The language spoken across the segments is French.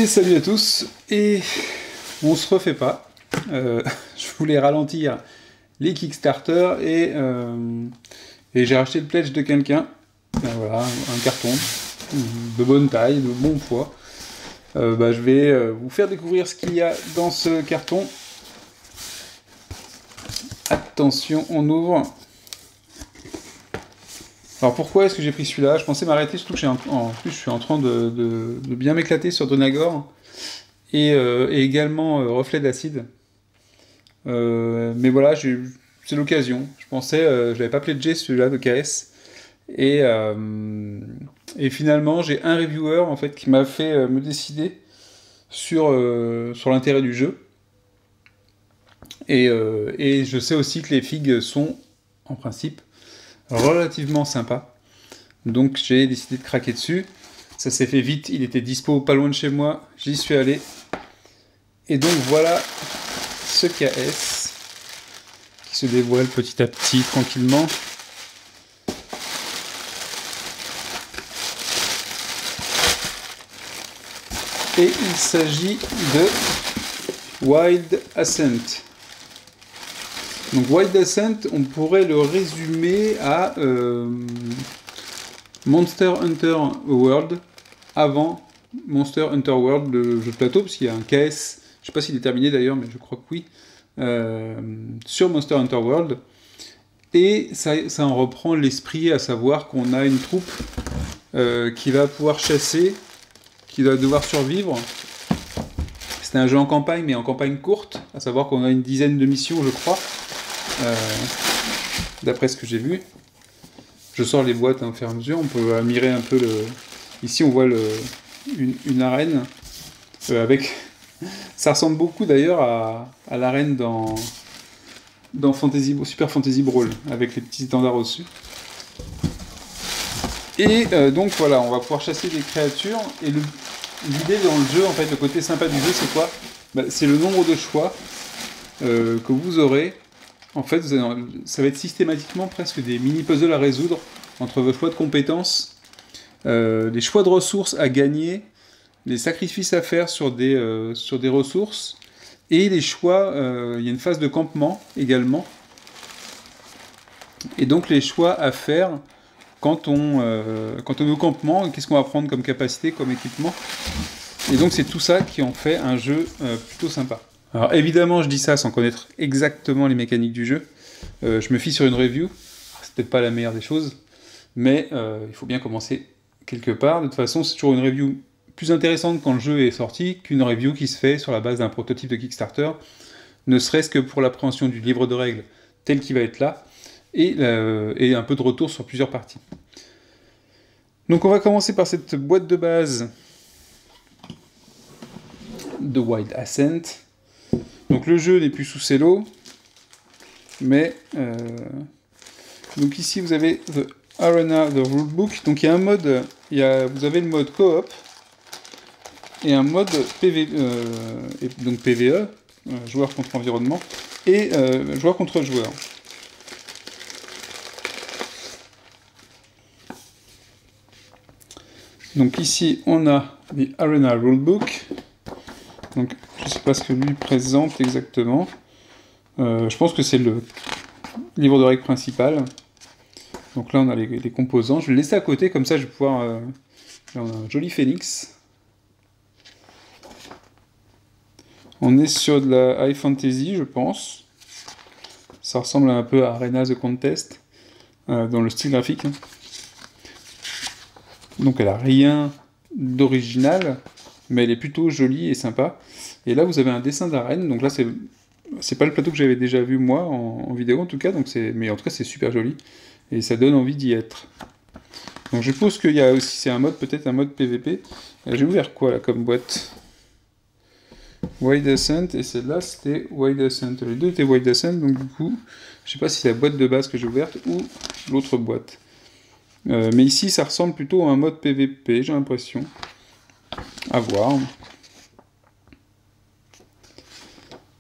Et salut à tous, et on se refait pas. Je voulais ralentir les Kickstarter et j'ai racheté le pledge de quelqu'un. Voilà, un carton de bonne taille, de bon poids. Je vais vous faire découvrir ce qu'il y a dans ce carton. Attention, on ouvre. Alors pourquoi est-ce que j'ai pris celui-là? Je pensais m'arrêter, surtout que en plus je suis en train de bien m'éclater sur Dronagor et également Reflet d'acide. Mais voilà, c'est l'occasion. Je pensais, je l'avais pas pledgé celui-là de KS. Et finalement, j'ai un reviewer en fait qui m'a fait me décider sur l'intérêt du jeu. Et je sais aussi que les figues sont, en principe, relativement sympas. Donc j'ai décidé de craquer dessus. Ça s'est fait vite, il était dispo pas loin de chez moi, j'y suis allé. Et donc voilà ce KS qui se dévoile petit à petit, tranquillement. Et il s'agit de Wild Ascent. Donc Wild Ascent, on pourrait le résumer à Monster Hunter World avant Monster Hunter World, le jeu de plateau, parce qu'il y a un KS, je sais pas s'il est terminé d'ailleurs, mais je crois que oui, sur Monster Hunter World. Et ça en reprend l'esprit, à savoir qu'on a une troupe qui va pouvoir chasser, qui va devoir survivre. C'est un jeu en campagne, mais en campagne courte, à savoir qu'on a une dizaine de missions, je crois. D'après ce que j'ai vu, je sors les boîtes au fur et à mesure. On peut admirer un peu le. Ici, on voit une arène avec. Ça ressemble beaucoup d'ailleurs à l'arène dans Super Fantasy Brawl, avec les petits étendards au-dessus. Et donc voilà, on va pouvoir chasser des créatures. Et l'idée dans le jeu, en fait, le côté sympa du jeu, c'est quoi? C'est le nombre de choix que vous aurez. En fait, ça va être systématiquement presque des mini-puzzles à résoudre entre vos choix de compétences, les choix de ressources à gagner, les sacrifices à faire sur des ressources, et les choix, il y a une phase de campement également. Et donc les choix à faire quand on est au campement, qu'est-ce qu'on va prendre comme capacité, comme équipement. Et donc c'est tout ça qui en fait un jeu plutôt sympa. Alors évidemment, je dis ça sans connaître exactement les mécaniques du jeu. Je me fie sur une review. C'est peut-être pas la meilleure des choses, mais il faut bien commencer quelque part. De toute façon, c'est toujours une review plus intéressante quand le jeu est sorti qu'une review qui se fait sur la base d'un prototype de Kickstarter, ne serait-ce que pour l'appréhension du livre de règles tel qu'il va être là, et un peu de retour sur plusieurs parties. Donc on va commencer par cette boîte de base de Wild Ascent. Donc le jeu n'est plus sous cello, mais donc ici vous avez The Arena, the Rulebook. Donc il y a un mode, vous avez le mode coop et un mode donc PVE, joueur contre environnement, et joueur contre joueur. Donc ici on a The Arena Rulebook. Donc, je ne sais pas ce que lui présente exactement. Je pense que c'est le livre de règles principal. Donc là, on a les composants. Je vais le laisser à côté, comme ça, je vais pouvoir... Là, on a un joli phénix. On est sur de la high fantasy, je pense. Ça ressemble un peu à Arena the Contest, dans le style graphique. Donc, elle n'a rien d'original, mais elle est plutôt jolie et sympa. Et là, vous avez un dessin d'arène. Donc là, c'est pas le plateau que j'avais déjà vu, moi, en vidéo, en tout cas. Mais en tout cas, c'est super joli. Et ça donne envie d'y être. Donc je suppose qu'il y a aussi, c'est peut-être un mode PVP. J'ai ouvert quoi, là, comme boîte? Wild Ascent, et celle-là, c'était Wild Ascent. Les deux étaient Wild Ascent, donc du coup, je sais pas si c'est la boîte de base que j'ai ouverte ou l'autre boîte. Mais ici, ça ressemble plutôt à un mode PVP, j'ai l'impression. À voir.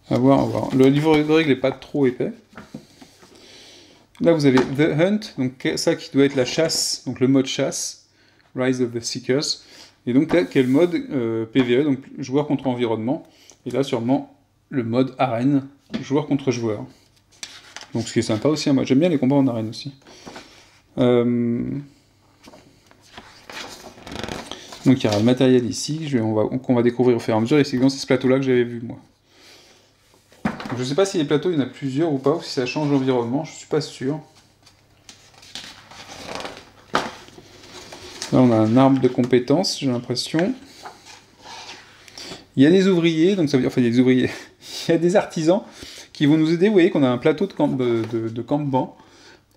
À voir. Le livre de règles n'est pas trop épais. Là, vous avez The Hunt, donc ça qui doit être la chasse, donc le mode chasse, Rise of the Seekers. Et donc là, quel mode PvE, donc joueur contre environnement. Et là, sûrement, le mode arène, joueur contre joueur. Donc ce qui est sympa aussi, moi j'aime bien les combats en arène aussi. Donc il y aura le matériel ici, qu'on va découvrir au fur et à mesure, et c'est ce plateau-là que j'avais vu moi. Donc, je ne sais pas si les plateaux, il y en a plusieurs ou pas, ou si ça change l'environnement, je ne suis pas sûr. Là on a un arbre de compétences, j'ai l'impression. Il y a des ouvriers, donc ça veut dire, enfin il y a des ouvriers, il y a des artisans qui vont nous aider. Vous voyez qu'on a un plateau de campement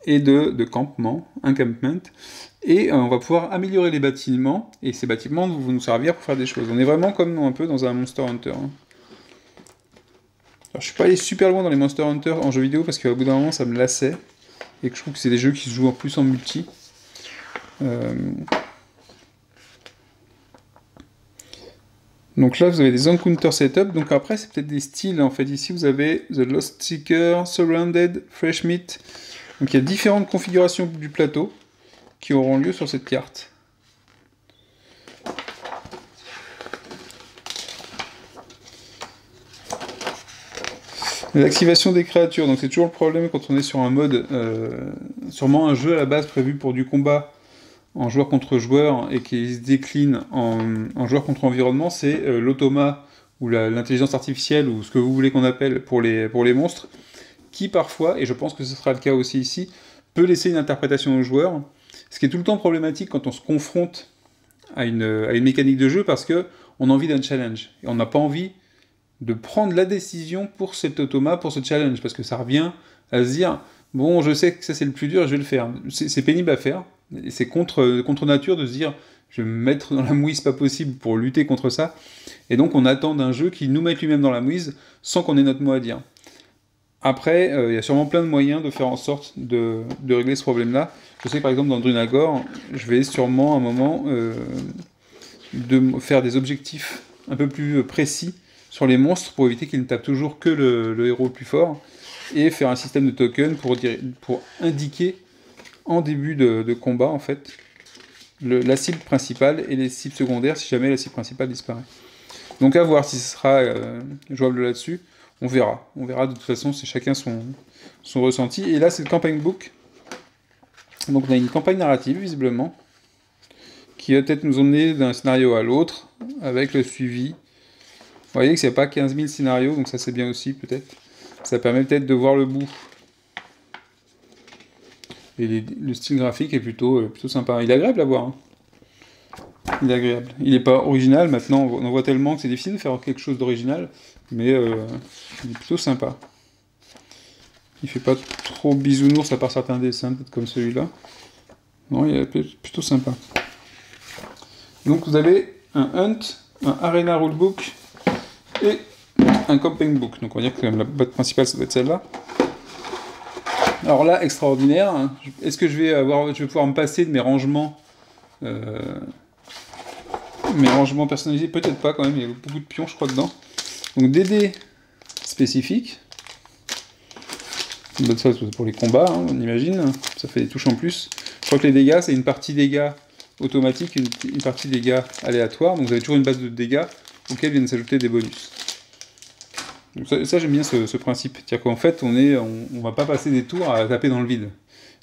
et de campement, encampment, et on va pouvoir améliorer les bâtiments, et ces bâtiments vont nous servir pour faire des choses. On est vraiment comme un peu dans un Monster Hunter. Hein. Alors, je suis pas allé super loin dans les Monster Hunter en jeu vidéo, parce qu'au bout d'un moment ça me lassait, et que je trouve que c'est des jeux qui se jouent en plus en multi. Donc là, vous avez des encounter setup. Donc après, c'est peut-être des styles. En fait, ici, vous avez The Lost Seeker, Surrounded, Fresh Meat. Donc il y a différentes configurations du plateau qui auront lieu sur cette carte. L'activation des créatures. Donc c'est toujours le problème quand on est sur un mode, sûrement un jeu à la base prévu pour du combat en joueur contre joueur et qui se décline en joueur contre environnement, c'est l'automa ou l'intelligence artificielle ou ce que vous voulez qu'on appelle pour les monstres, qui parfois, et je pense que ce sera le cas aussi ici, peut laisser une interprétation au joueur, ce qui est tout le temps problématique quand on se confronte à une mécanique de jeu parce que on a envie d'un challenge et on n'a pas envie de prendre la décision pour cet automa, pour ce challenge, parce que ça revient à se dire bon, je sais que ça c'est le plus dur, je vais le faire. C'est pénible à faire. Et c'est contre nature de se dire je vais me mettre dans la mouise, pas possible pour lutter contre ça. Et donc on attend d'un jeu qui nous mette lui-même dans la mouise sans qu'on ait notre mot à dire. Après, il y a sûrement plein de moyens de faire en sorte de régler ce problème-là. Je sais que par exemple dans Drunagor, je vais sûrement à un moment de faire des objectifs un peu plus précis sur les monstres pour éviter qu'ils ne tapent toujours que le héros le plus fort et faire un système de tokens pour indiquer en début de combat, en fait, la cible principale et les cibles secondaires si jamais la cible principale disparaît. Donc à voir si ce sera jouable là-dessus, on verra. On verra, de toute façon, c'est chacun son ressenti. Et là, c'est le campaign book. Donc on a une campagne narrative, visiblement, qui va peut-être nous emmener d'un scénario à l'autre, avec le suivi. Vous voyez que c'est pas 15 000 scénarios, donc ça c'est bien aussi, peut-être. Ça permet peut-être de voir le bout. Et le style graphique est plutôt sympa. Il est agréable à voir. Hein. Il est agréable. Il n'est pas original, maintenant on en voit tellement que c'est difficile de faire quelque chose d'original, mais il est plutôt sympa. Il fait pas trop bisounours à part certains dessins, peut-être comme celui-là. Non, il est plutôt sympa. Donc vous avez un Hunt, un Arena Rulebook et un Campaign Book. Donc on va dire que quand même la boîte principale ça doit être celle-là. Alors là, extraordinaire. Hein. Est-ce que je vais pouvoir me passer de mes rangements personnalisés? Peut-être pas quand même, il y a beaucoup de pions je crois dedans. Donc des dés spécifiques. Ça c'est pour les combats, hein, on imagine. Ça fait des touches en plus. Je crois que les dégâts, c'est une partie dégâts automatique, une partie dégâts aléatoire. Donc vous avez toujours une base de dégâts auxquels viennent s'ajouter des bonus. Donc ça j'aime bien ce principe. C'est-à-dire qu'en fait, on va pas passer des tours à taper dans le vide.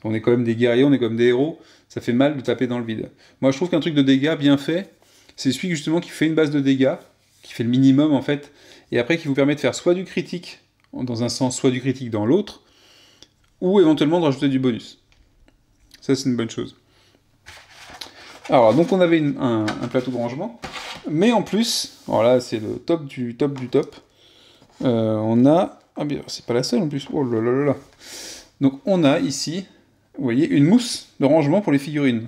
On est quand même des guerriers, on est comme des héros. Ça fait mal de taper dans le vide. Moi je trouve qu'un truc de dégâts bien fait, c'est celui justement qui fait une base de dégâts, qui fait le minimum en fait, et après qui vous permet de faire soit du critique dans un sens, soit du critique dans l'autre, ou éventuellement de rajouter du bonus. Ça c'est une bonne chose. Alors donc on avait un plateau de rangement, mais en plus, alors là c'est le top du top du top, on a... Ah bien c'est pas la seule en plus, oh là là là là. Donc on a ici, vous voyez, une mousse de rangement pour les figurines.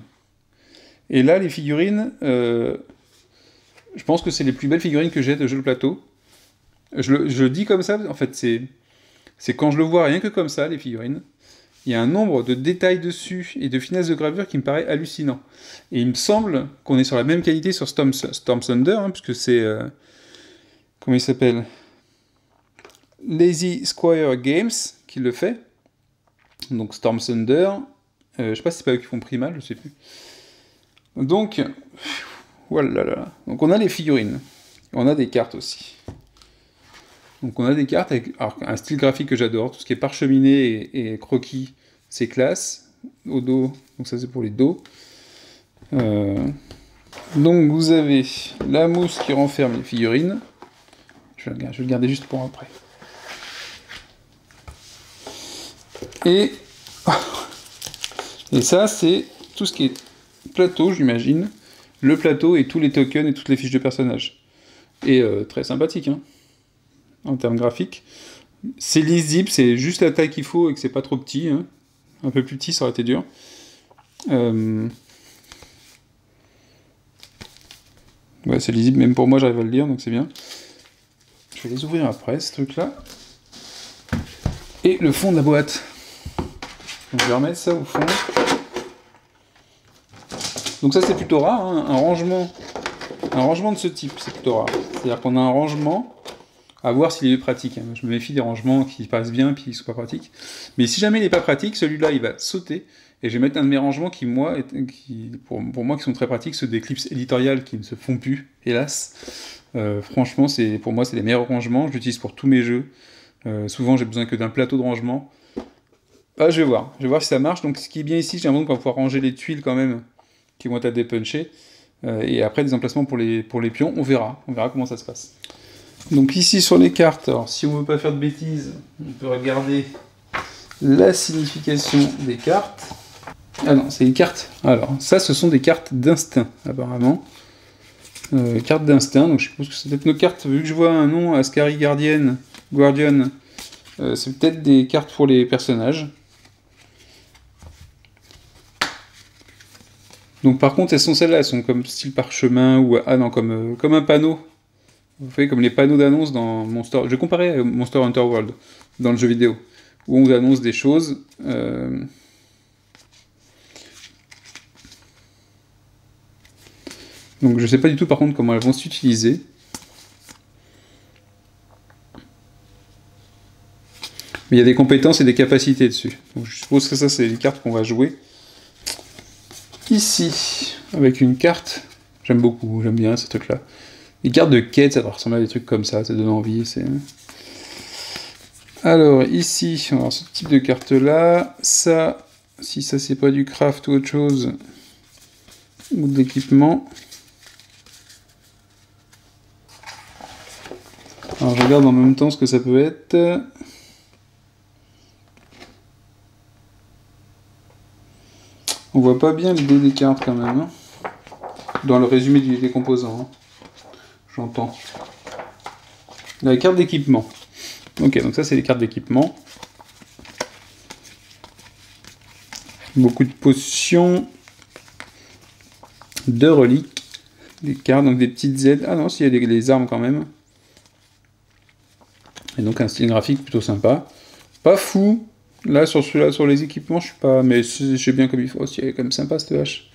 Et là les figurines, je pense que c'est les plus belles figurines que j'ai de jeu de plateau. Je le dis comme ça, en fait c'est quand je le vois rien que comme ça, les figurines, il y a un nombre de détails dessus et de finesse de gravure qui me paraît hallucinant. Et il me semble qu'on est sur la même qualité sur Storm Thunder, hein, puisque c'est... comment il s'appelle ? Lazy Squire Games qui le fait. Donc Storm Thunder, je sais pas si c'est pas eux qui font Primal, je sais plus. Donc, Voilà. Donc on a les figurines. On a des cartes aussi. Donc on a des cartes avec alors, un style graphique que j'adore. Tout ce qui est parcheminé et croquis, c'est classe. Au dos, donc ça c'est pour les dos. Donc vous avez la mousse qui renferme les figurines. Je vais le garder juste pour après. Et ça c'est tout ce qui est plateau, j'imagine. Le plateau et tous les tokens et toutes les fiches de personnages. Et très sympathique, hein, en termes graphiques. C'est lisible, c'est juste la taille qu'il faut et que c'est pas trop petit. Hein. Un peu plus petit, ça aurait été dur. Ouais, c'est lisible, même pour moi, j'arrive à le lire, donc c'est bien. Je vais les ouvrir après, ce truc-là. Et le fond de la boîte. Donc, je vais remettre ça au fond. Donc ça, c'est plutôt rare, hein, un rangement de ce type, c'est plutôt rare. C'est-à-dire qu'on a un rangement, à voir s'il est pratique. Hein. Je me méfie des rangements qui passent bien puis qui ne sont pas pratiques. Mais si jamais il n'est pas pratique, celui-là, il va sauter. Et je vais mettre un de mes rangements qui, pour moi, qui sont très pratiques, ceux des clips éditoriales qui ne se font plus, hélas. Franchement, pour moi, c'est les meilleurs rangements. Je l'utilise pour tous mes jeux. Souvent, j'ai besoin que d'un plateau de rangement. Ah, je vais voir si ça marche. Donc, ce qui est bien ici, j'ai l'impression qu'on va pouvoir ranger les tuiles quand même, qui vont être à dépuncher. Et après, des emplacements pour les pions. On verra comment ça se passe. Donc ici, sur les cartes, alors, si on ne veut pas faire de bêtises, on peut regarder la signification des cartes. Ah non, c'est les cartes. Alors, ça, ce sont des cartes d'instinct, apparemment. Cartes d'instinct, donc je suppose que c'est peut-être nos cartes, vu que je vois un nom, Ascari Guardian, c'est peut-être des cartes pour les personnages. Donc par contre, celles-là, elles sont comme style parchemin, ou comme un panneau. Vous voyez, comme les panneaux d'annonce dans Monster... Je vais comparer à Monster Hunter World, dans le jeu vidéo, où on vous annonce des choses... Donc je sais pas du tout par contre comment elles vont s'utiliser. Mais il y a des compétences et des capacités dessus. Donc je suppose que ça c'est les cartes qu'on va jouer. Ici, avec une carte, j'aime bien ce truc là. Les cartes de quête, ça doit ressembler à des trucs comme ça donne envie. Alors ici, on va avoir ce type de carte là. Ça, si ça c'est pas du craft ou autre chose, ou de l'équipement. Alors je regarde en même temps ce que ça peut être. On voit pas bien l'idée des cartes quand même. Hein. Dans le résumé des composants. Hein. J'entends. La carte d'équipement. Ok, donc ça c'est les cartes d'équipement. Beaucoup de potions. De reliques. Des cartes, donc des petites aides. Ah non, s'il y a des armes quand même. Et donc un style graphique plutôt sympa. Pas fou. Là, sur celui-là, sur les équipements, je suis pas... Mais j'ai bien comme il faut aussi. Elle est quand même sympa, cette hache.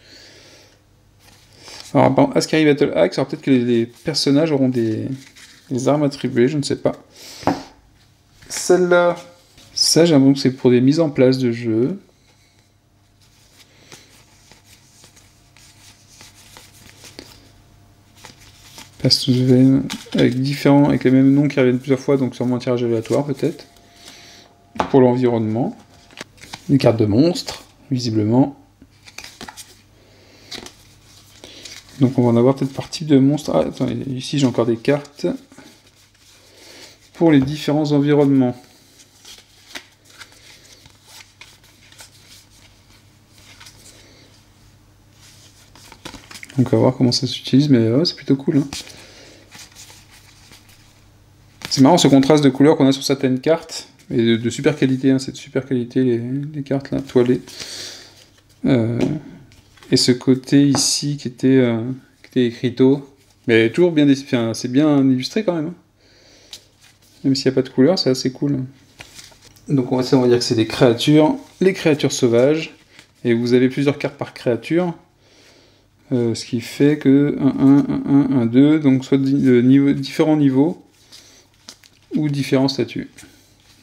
Alors, par exemple, Ascari Battle Axe, alors peut-être que les personnages auront des armes attribuées, je ne sais pas. Celle-là, ça, j'ai l'impression que c'est pour des mises en place de jeu. Avec les mêmes noms qui reviennent plusieurs fois, donc sûrement un tirage aléatoire peut-être. Pour l'environnement. Une carte de monstre, visiblement. Donc on va en avoir peut-être par type de monstre. Ah, attendez, ici j'ai encore des cartes. Pour les différents environnements. Donc on va voir comment ça s'utilise, mais c'est plutôt cool. Hein. C'est marrant ce contraste de couleurs qu'on a sur certaines cartes. Et de super qualité, hein, c'est de super qualité les cartes là, toilées. Et ce côté ici qui était écrito. Mais toujours bien enfin, c'est bien illustré quand même. Hein. Même s'il n'y a pas de couleur, c'est assez cool. Donc on va dire que c'est des créatures. Les créatures sauvages. Et vous avez plusieurs cartes par créature. Ce qui fait que 1, 2, donc soit différents niveaux. Ou différents statuts.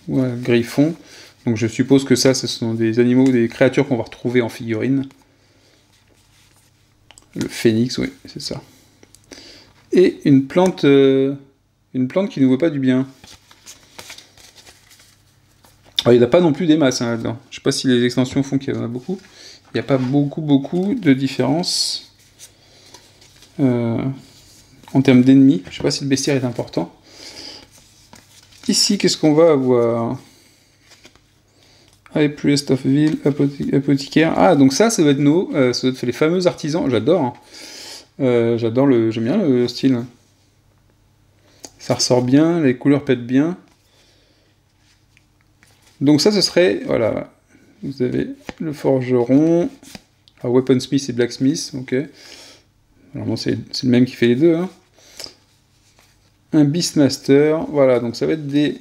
Ouais, griffon. Donc je suppose que ça, ce sont des animaux, des créatures qu'on va retrouver en figurine. Le phénix, oui, c'est ça. Et une plante qui ne nous veut pas du bien. Alors, il n'y a pas non plus des masses hein, là-dedans. Je ne sais pas si les extensions font qu'il y en a beaucoup. Il n'y a pas beaucoup de différence en termes d'ennemis. Je ne sais pas si le bestiaire est important. Ici, qu'est-ce qu'on va avoir? High Priest of Ville, apothicaire. Ah, donc ça doit être ça doit être les fameux artisans. J'adore. Hein. J'aime bien le style. Ça ressort bien, les couleurs pètent bien. Donc ça, ce serait, voilà, vous avez le forgeron, weaponsmith et blacksmith, ok. Normalement, c'est le même qui fait les deux. Hein. Un beastmaster, voilà, donc ça va être des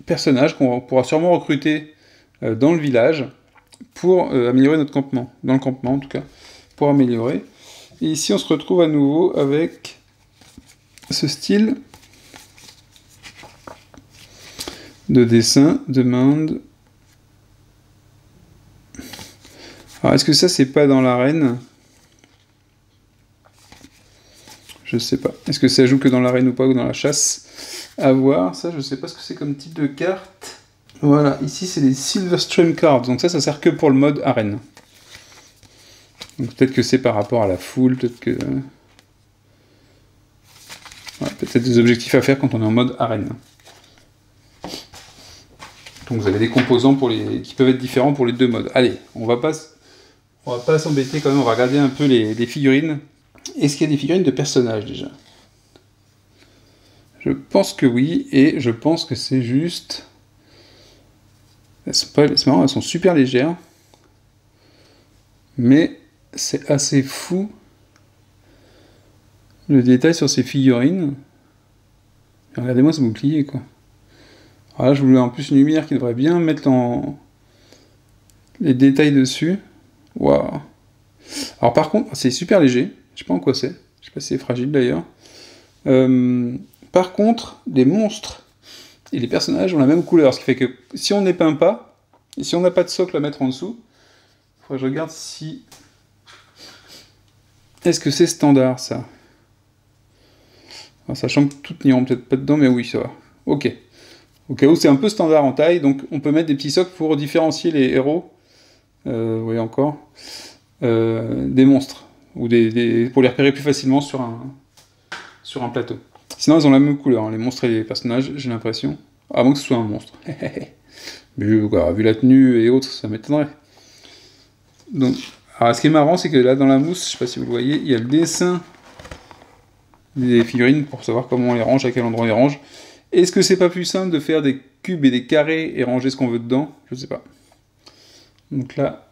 personnages qu'on pourra sûrement recruter dans le village pour améliorer notre campement, dans le campement en tout cas, pour améliorer. Et ici, on se retrouve à nouveau avec ce style de dessin, demande. Alors, est-ce que ça, c'est pas dans l'arène? Je sais pas. Est-ce que ça joue que dans l'arène ou pas, ou dans la chasse? À voir. Ça, je sais pas ce que c'est comme type de carte. Voilà, ici, c'est les Silverstream Cards. Donc ça sert que pour le mode arène. Donc peut-être que c'est par rapport à la foule, peut-être que... Ouais, peut-être des objectifs à faire quand on est en mode arène. Donc vous avez des composants qui peuvent être différents pour les deux modes. Allez, on va pas s'embêter quand même, on va regarder un peu les figurines. Est-ce qu'il y a des figurines de personnages déjà? Je pense que oui, et je pense que c'est juste... C'est marrant, elles sont super légères. Mais c'est assez fou le détail sur ces figurines. Regardez-moi ce bouclier, quoi. Alors là, je voulais en plus une lumière qui devrait bien mettre les détails dessus. Waouh. Alors par contre, c'est super léger. Je sais pas en quoi c'est. Je sais pas si c'est fragile d'ailleurs. Par contre, les monstres et les personnages ont la même couleur. Ce qui fait que si on n'épeint pas, et si on n'a pas de socle à mettre en dessous, il faudrait que je regarde si... Est-ce que c'est standard, ça? Alors, sachant que toutes n'iront peut-être pas dedans, mais oui, ça va. Ok. Au cas où c'est un peu standard en taille, donc on peut mettre des petits socles pour différencier les héros. Vous voyez encore. Des monstres. Ou pour les repérer plus facilement sur un plateau. Sinon, elles ont la même couleur, hein, les monstres et les personnages, j'ai l'impression. Avant que ce soit un monstre. Mais vu la tenue et autres, ça m'étonnerait. Donc, alors, ce qui est marrant, c'est que là, dans la mousse, je sais pas si vous le voyez, il y a le dessin des figurines pour savoir comment on les range, à quel endroit on les range. Est-ce que c'est pas plus simple de faire des cubes et des carrés et ranger ce qu'on veut dedans? Je sais pas. Donc là,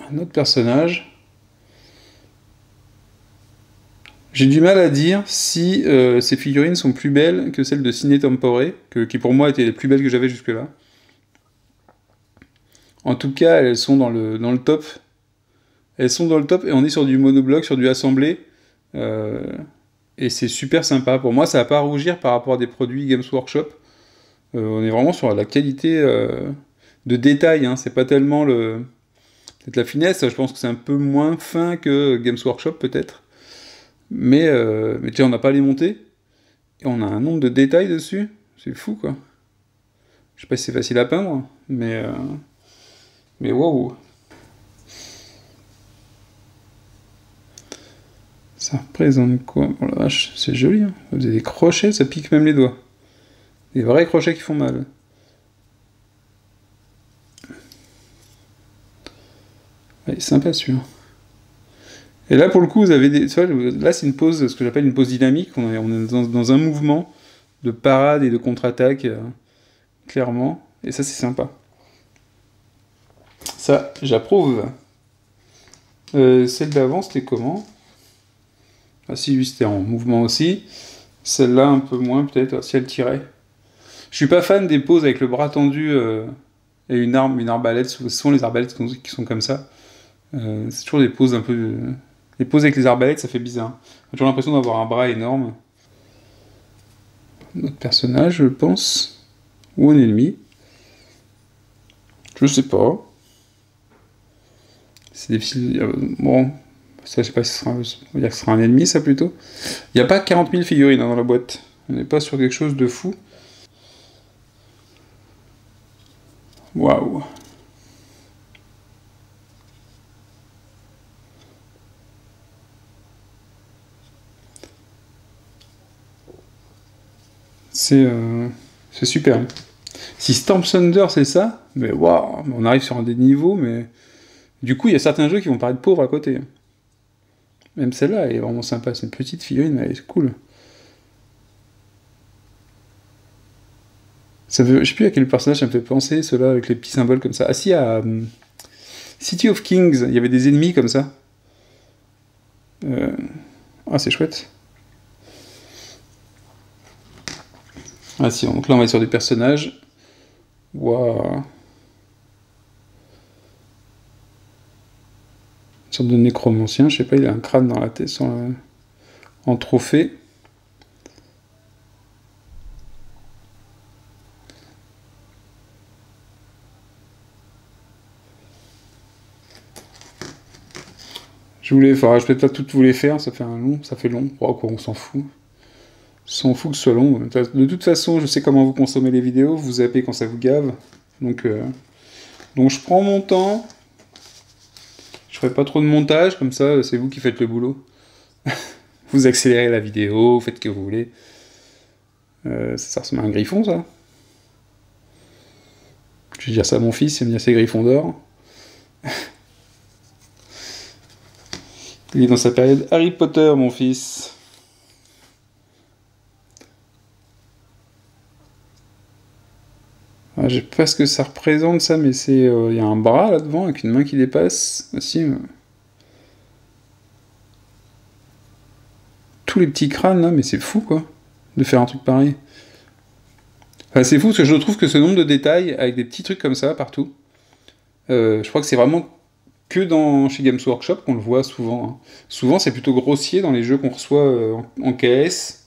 un autre personnage. J'ai du mal à dire si ces figurines sont plus belles que celles de Ciné Tempore, qui pour moi étaient les plus belles que j'avais jusque-là. En tout cas, elles sont dans le top. Elles sont dans le top et on est sur du monobloc, sur du assemblé. Et c'est super sympa. Pour moi, ça va pas rougir par rapport à des produits Games Workshop. On est vraiment sur la qualité de détail. Hein. C'est pas tellement peut-être la finesse. Je pense que c'est un peu moins fin que Games Workshop, peut-être. Mais tu sais, on n'a pas les montées. Et on a un nombre de détails dessus. C'est fou, quoi. Je sais pas si c'est facile à peindre, mais waouh. Ça représente quoi? Oh la vache, c'est joli. Hein. Vous avez des crochets, ça pique même les doigts. Des vrais crochets qui font mal. Ouais, sympa celui-là. Et là, pour le coup, vous avez des... Là, c'est une pose, ce que j'appelle une pose dynamique. On est dans un mouvement de parade et de contre-attaque, clairement. Et ça, c'est sympa. Ça, j'approuve. Celle d'avant, c'était comment? Ah si, lui, c'était en mouvement aussi. Celle-là, un peu moins, peut-être, si elle tirait. Je suis pas fan des poses avec le bras tendu et une arbalète. Souvent, les arbalètes qui sont comme ça. C'est toujours des poses un peu... Les poses avec les arbalètes, ça fait bizarre. J'ai toujours l'impression d'avoir un bras énorme. Notre personnage, je pense. Ou un ennemi. Je sais pas. C'est difficile. Bon, Ça, je sais pas si on va dire que ce sera un ennemi, ça, plutôt. Il n'y a pas 40 000 figurines hein, dans la boîte. On n'est pas sur quelque chose de fou. Waouh. C'est super. Si Storm Thunder c'est ça, mais waouh, on arrive sur un des niveaux, mais du coup il y a certains jeux qui vont paraître pauvres à côté. Même celle-là elle est vraiment sympa, c'est une petite figurine, mais elle est cool. Je sais plus à quel personnage ça me fait penser, ceux-là avec les petits symboles comme ça. Ah si, à City of Kings, il y avait des ennemis comme ça. Ah c'est chouette. Ah si, donc là on va être sur des personnages. Waouh. Une sorte de nécromancien, je sais pas, il a un crâne dans la tête en trophée. Je vais peut-être pas toutes vous les faire, ça fait long. Oh, quoi, on s'en fout. On s'en fout que ce soit long. De toute façon, je sais comment vous consommez les vidéos, vous zappez quand ça vous gave. Donc je prends mon temps. Je ferai pas trop de montage, comme ça, c'est vous qui faites le boulot. Vous accélérez la vidéo, vous faites ce que vous voulez. Ça ressemble à un griffon, ça. Je vais dire ça à mon fils, il aime bien ces griffons d'or. Il est dans sa période Harry Potter, mon fils. Ah, je sais pas ce que ça représente, ça, mais c'est... Il y a un bras, là-devant, avec une main qui dépasse. Ah, si, tous les petits crânes, là, mais c'est fou, quoi, de faire un truc pareil. Enfin, c'est fou, parce que je trouve que ce nombre de détails, avec des petits trucs comme ça, partout, je crois que c'est vraiment que chez Games Workshop qu'on le voit souvent. Hein. Souvent, c'est plutôt grossier dans les jeux qu'on reçoit en KS.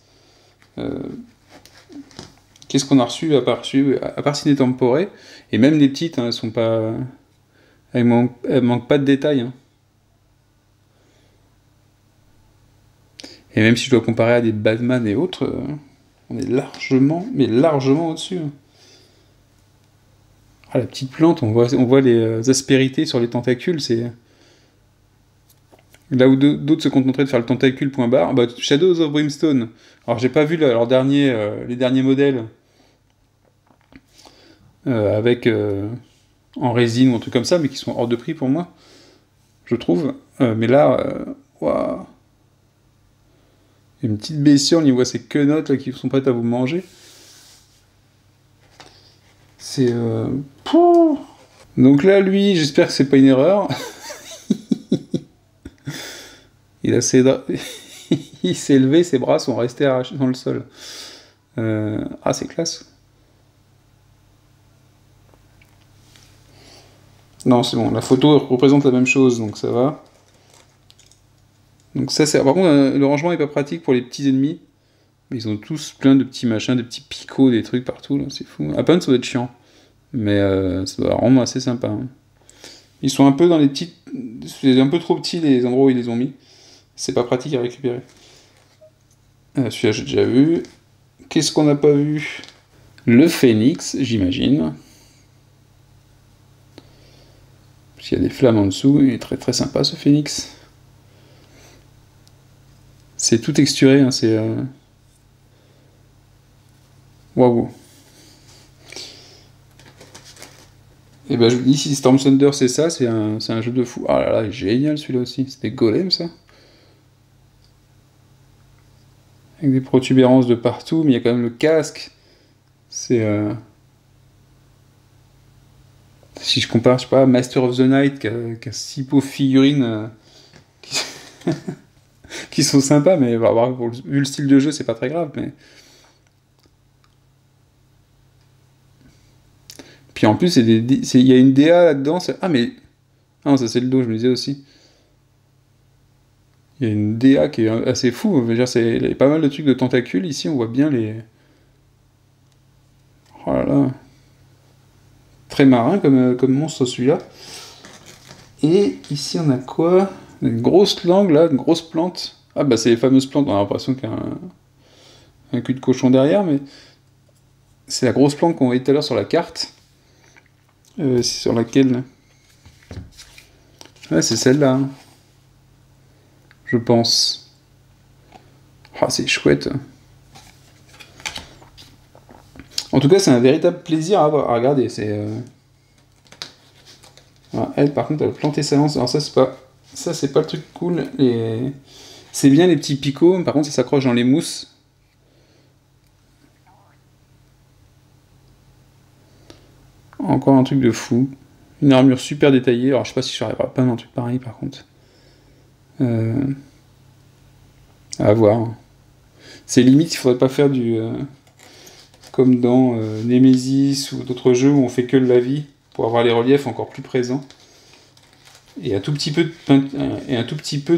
Qu'est-ce qu'on a reçu à part Ciné Tempore? Et même les petites, hein, elles sont pas... elles manquent pas de détails. Hein. Et même si je dois comparer à des Batman et autres, on est largement, mais largement au-dessus. Hein. Ah, la petite plante, on voit les aspérités sur les tentacules, c'est... Là où d'autres se contenteraient de faire le tentacule point barre, bah, Shadows of Brimstone. Alors j'ai pas vu les derniers modèles avec en résine ou un truc comme ça, mais qui sont hors de prix pour moi, je trouve. Mais là, waouh, une petite bestiole, on y voit ces quenottes là, qui sont prêtes à vous manger. C'est... Donc là, lui, j'espère que c'est pas une erreur. Il s'est levé, ses bras sont restés arrachés dans le sol. Ah, c'est classe. Non, c'est bon, la photo représente la même chose, donc ça va. Donc ça, c'est... Par contre, le rangement est pas pratique pour les petits ennemis. Mais ils ont tous plein de petits machins, de petits picots, des trucs partout, là, c'est fou. À peine, ça doit être chiant. Mais ça doit rendre assez sympa. Hein. Ils sont un peu dans les petites... C'est un peu trop petits, les endroits où ils les ont mis. C'est pas pratique à récupérer. Celui-là, j'ai déjà vu. Qu'est-ce qu'on n'a pas vu? Le phénix, j'imagine. Parce qu'il y a des flammes en dessous. Il est très très sympa, ce phénix. C'est tout texturé, hein, c'est... Waouh. Et ben je vous dis, si Storm Thunder c'est ça, c'est un jeu de fou. Ah là là, génial celui-là aussi. C'est des golems ça. Avec des protubérances de partout, mais il y a quand même le casque. C'est... Si je compare, je sais pas, Master of the Night, qui a 6 pauvres figurines qui sont sympas, mais vu le style de jeu, c'est pas très grave, mais... Puis en plus, il y a une DA là-dedans. Ah, mais... Ah non, ça c'est le dos, je me disais aussi. Il y a une DA qui est assez fou. Je veux dire, il y a pas mal de trucs de tentacules. Ici, on voit bien les... Oh là là. Très marin comme monstre celui-là. Et ici, on a quoi? Une grosse langue là, une grosse plante. Ah bah c'est les fameuses plantes, on a l'impression qu'il y a un cul de cochon derrière, mais c'est la grosse plante qu'on voyait tout à l'heure sur la carte. C'est sur laquelle... Ouais, c'est celle-là. Hein. Je pense. Ah, c'est chouette. En tout cas, c'est un véritable plaisir à regarder. C'est... Voilà, elle, par contre, elle a planté sa lance. Alors ça, c'est pas... Ça, c'est pas le truc cool. C'est bien les petits picots. Par contre, ça s'accroche dans les mousses. Encore un truc de fou. Une armure super détaillée. Alors, je sais pas si je n'arriverai pas dans un truc pareil, par contre. À voir. C'est limite, il faudrait pas faire du... comme dans Nemesis ou d'autres jeux où on fait que de la vie pour avoir les reliefs encore plus présents. Et un tout petit peu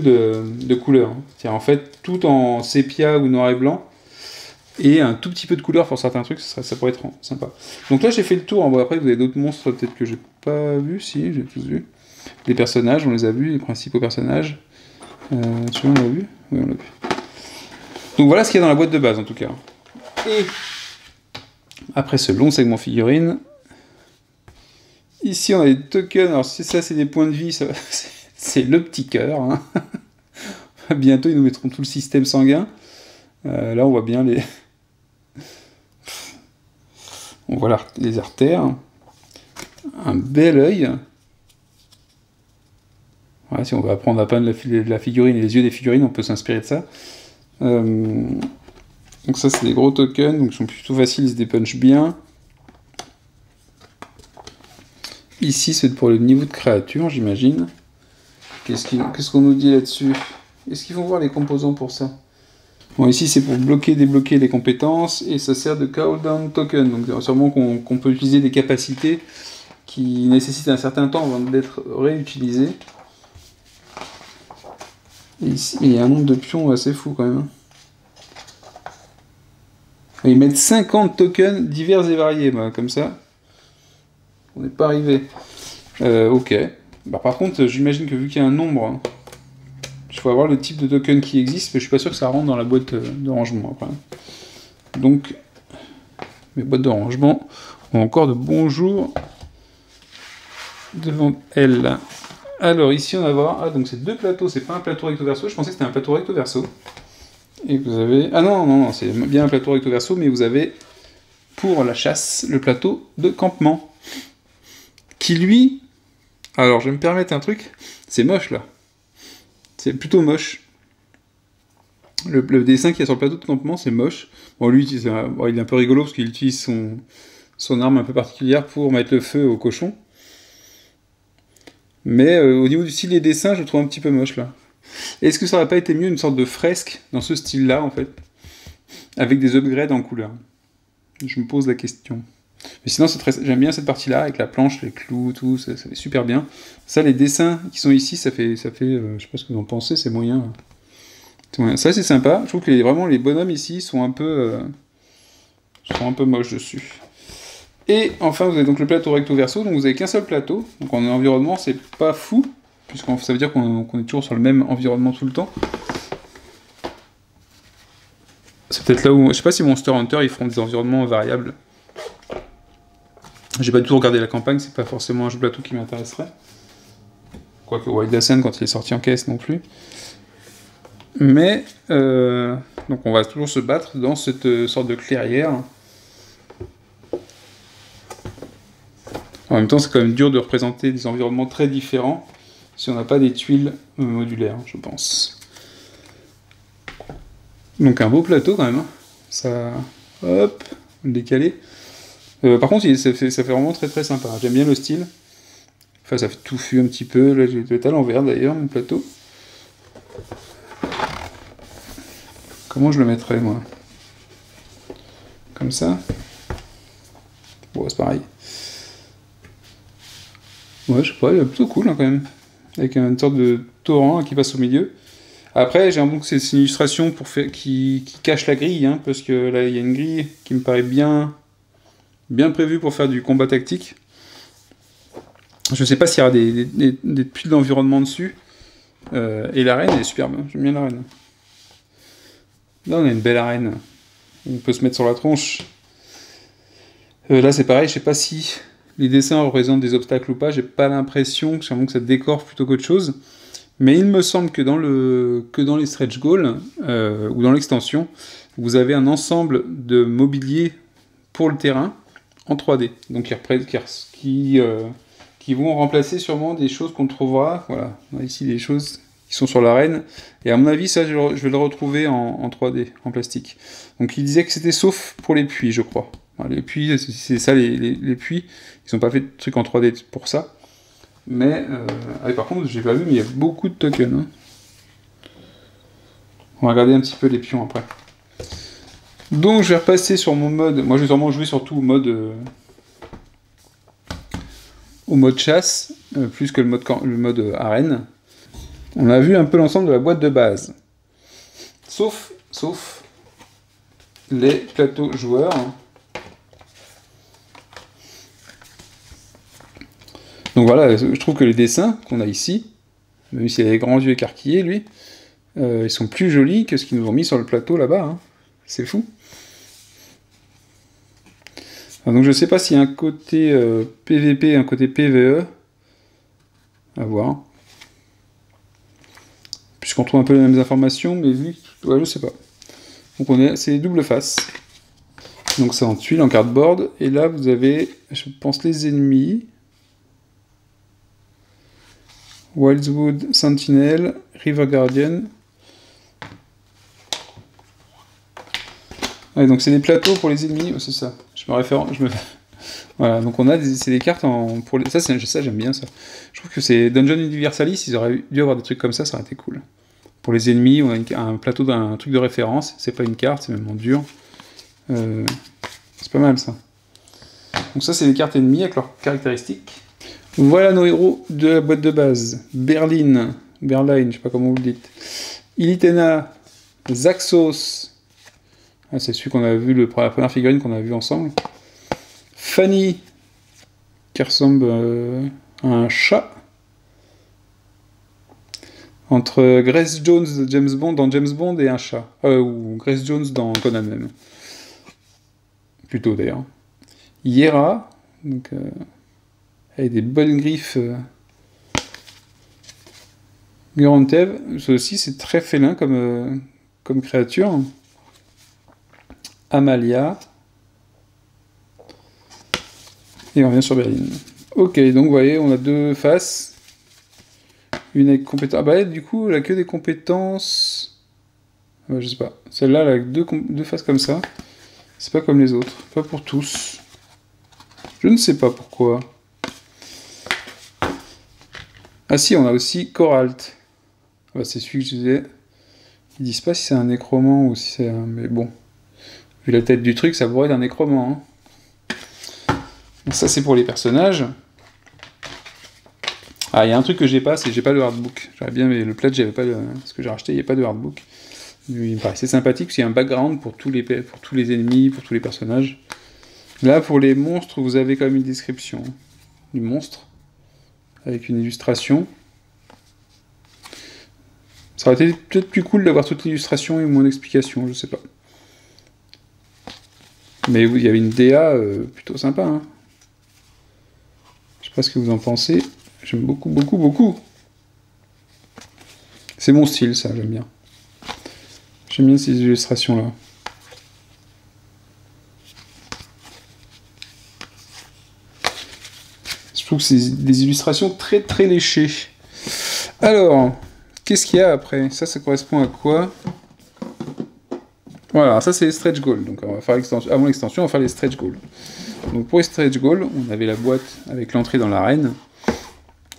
de couleur. C'est-à-dire en fait tout en sépia ou noir et blanc et un tout petit peu de couleur pour certains trucs, ça pourrait être sympa. Donc là j'ai fait le tour. Bon, après vous avez d'autres monstres peut-être que j'ai pas vu, si j'ai tous vu. Les personnages, on les a vus, les principaux personnages. Tu vois, on l'a vu? Oui, on l'a vu. Donc voilà ce qu'il y a dans la boîte de base en tout cas. Et après ce long segment figurine, ici on a des tokens. Alors si ça c'est des points de vie, c'est le petit cœur. Hein. Bientôt ils nous mettront tout le système sanguin. Là on voit bien les... On voit les artères. Un bel œil. Ouais, si on veut apprendre à peindre la figurine et les yeux des figurines, on peut s'inspirer de ça. Donc ça c'est des gros tokens, donc ils sont plutôt faciles, ils se dépunchent bien. Ici c'est pour le niveau de créature, j'imagine. Qu'est-ce qu'on nous dit là-dessus? Est-ce qu'ils vont voir les composants pour ça? Bon, ici c'est pour bloquer, débloquer les compétences, et ça sert de cooldown token, donc sûrement qu'on peut utiliser des capacités qui nécessitent un certain temps avant d'être réutilisées. Et ici, il y a un nombre de pions assez fou quand même. Ils mettent 50 tokens divers et variés, bah, comme ça. On n'est pas arrivé. Ok. Bah, par contre, j'imagine que vu qu'il y a un nombre, il faut avoir le type de token qui existe, mais je suis pas sûr que ça rentre dans la boîte de rangement. Après. Donc, mes boîtes de rangement ont encore de bons jours devant elles. Alors, ici, on va voir... Ah, donc c'est deux plateaux, c'est pas un plateau recto verso. Je pensais que c'était un plateau recto verso. Et vous avez... Ah non, c'est bien un plateau recto verso, mais vous avez, pour la chasse, le plateau de campement. Qui, lui... Alors, je vais me permettre un truc. C'est moche, là. C'est plutôt moche. Le dessin qu'il y a sur le plateau de campement, c'est moche. Bon, lui, il est un peu rigolo, parce qu'il utilise son arme un peu particulière pour mettre le feu au cochon. Mais au niveau du style des dessins, je le trouve un petit peu moche, là. Est-ce que ça aurait pas été mieux une sorte de fresque dans ce style-là, en fait, avec des upgrades en couleur? Je me pose la question. Mais sinon, j'aime bien cette partie-là, avec la planche, les clous, tout, ça fait super bien. Ça, les dessins qui sont ici, ça fait je sais pas ce que vous en pensez, c'est moyen. Ça, c'est sympa. Je trouve que vraiment, les bonhommes ici sont un peu moches dessus. Et enfin, vous avez donc le plateau recto verso, donc vous avez qu'un seul plateau. Donc en environnement, c'est pas fou, puisque ça veut dire qu'on est toujours sur le même environnement tout le temps. C'est peut-être là où... Je sais pas si Monster Hunter, ils feront des environnements variables. J'ai pas du tout regardé la campagne, c'est pas forcément un jeu plateau qui m'intéresserait. Quoique Wild Ascent, quand il est sorti en caisse, non plus. Mais, donc on va toujours se battre dans cette sorte de clairière. En même temps, c'est quand même dur de représenter des environnements très différents si on n'a pas des tuiles modulaires, je pense. Donc un beau plateau quand même. Ça, hop, le décaler. Par contre, ça fait vraiment très très sympa. J'aime bien le style. Enfin, ça fait touffu un petit peu. Là, je vais à l'envers d'ailleurs, mon plateau. Comment je le mettrais, moi? Comme ça? Bon, c'est pareil. Ouais, je sais pas, il est plutôt cool hein, quand même. Avec une sorte de torrent qui passe au milieu. Après, j'ai l'impression que c'est une illustration qui cache la grille, hein, parce que là, il y a une grille qui me paraît bien prévue pour faire du combat tactique. Je sais pas s'il y aura des tuiles d'environnement dessus. Et l'arène est superbe, j'aime bien l'arène. Là, on a une belle arène. On peut se mettre sur la tronche. Là, c'est pareil, je sais pas si les dessins représentent des obstacles ou pas. J'ai pas l'impression, j'ai l'impression que ça décore plutôt qu'autre chose. Mais il me semble que dans les stretch goals, ou dans l'extension, vous avez un ensemble de mobilier pour le terrain en 3D. Donc qui vont remplacer sûrement des choses qu'on trouvera. Voilà, on a ici des choses qui sont sur l'arène. Et à mon avis, ça, je vais le retrouver en 3D, en plastique. Donc il disait que c'était sauf pour les puits, je crois. Enfin, les puits, c'est ça, les puits. Ils n'ont pas fait de trucs en 3D pour ça. Mais, par contre, j'ai pas vu, mais il y a beaucoup de tokens. Hein. On va regarder un petit peu les pions après. Donc, je vais repasser sur mon mode. Moi, je vais sûrement jouer surtout au mode chasse, plus que le mode arène. On a vu un peu l'ensemble de la boîte de base. Sauf les plateaux joueurs. Donc voilà, je trouve que les dessins qu'on a ici, même s'il a les grands yeux écarquillés, lui, ils sont plus jolis que ce qu'ils nous ont mis sur le plateau là-bas. Hein. C'est fou. Alors, donc je sais pas s'il y a un côté PVP et un côté PVE. À voir. Puisqu'on trouve un peu les mêmes informations, mais vu... Ouais, je sais pas. Donc c'est double face. Donc c'est en tuile, en cardboard. Et là, vous avez, je pense, les ennemis... Wildwood Sentinel, River Guardian. Ouais, donc c'est des plateaux pour les ennemis, c'est ça. Voilà, donc c'est des cartes pour les... Ça j'aime bien ça. Je trouve que c'est Dungeon Universalis, ils auraient dû avoir des trucs comme ça aurait été cool. Pour les ennemis, on a un plateau d'un truc de référence, c'est pas une carte, c'est même en dur. C'est pas mal ça. Donc ça c'est les cartes ennemies avec leurs caractéristiques. Voilà nos héros de la boîte de base. Berlin, je sais pas comment vous le dites. Ilitena, Zaxos. Ah, c'est celui qu'on a vu, la première figurine qu'on a vu ensemble. Fanny, qui ressemble à un chat. Entre Grace Jones de James Bond dans James Bond et un chat. Ou Grace Jones dans Conan même. Plutôt d'ailleurs. Yera, donc... avec des bonnes griffes. Gurantev, ça aussi c'est très félin comme créature. Amalia. Et on revient sur Berlin. Ok, donc vous voyez, on a deux faces. Une avec compétences. Ah bah du coup, elle a que des compétences. Je sais pas. Celle-là, elle a deux faces comme ça. C'est pas comme les autres. Pas pour tous. Je ne sais pas pourquoi. Ah si, on a aussi Coralt. Bah, c'est celui que je disais. Ils disent pas si c'est un nécromant ou si c'est un... Mais bon. Vu la tête du truc, ça pourrait être un nécromant. Hein. Donc ça, c'est pour les personnages. Ah, il y a un truc que j'ai pas, c'est que j'ai pas le hardbook. J'aurais bien, mais le pledge, j'avais pas ce que j'ai racheté, il n'y a pas de hardbook. Il me paraissait sympathique, parce qu'il y a un background pour tous les ennemis, pour tous les personnages. Là, pour les monstres, vous avez quand même une description du monstre, avec une illustration. Ça aurait été peut-être plus cool d'avoir toute l'illustration et moins d'explications, je sais pas. Mais il y avait une DA plutôt sympa. Hein. Je sais pas ce que vous en pensez. J'aime beaucoup, beaucoup, beaucoup. C'est mon style, ça, j'aime bien. J'aime bien ces illustrations-là. Je trouve que c'est des illustrations très, très léchées. Alors, qu'est-ce qu'il y a après? Ça correspond à quoi? Voilà, ça c'est les stretch goals. Donc on va faire l'extension. Avant l'extension, on va faire les stretch goals. Donc pour les stretch goals, on avait la boîte avec l'entrée dans l'arène.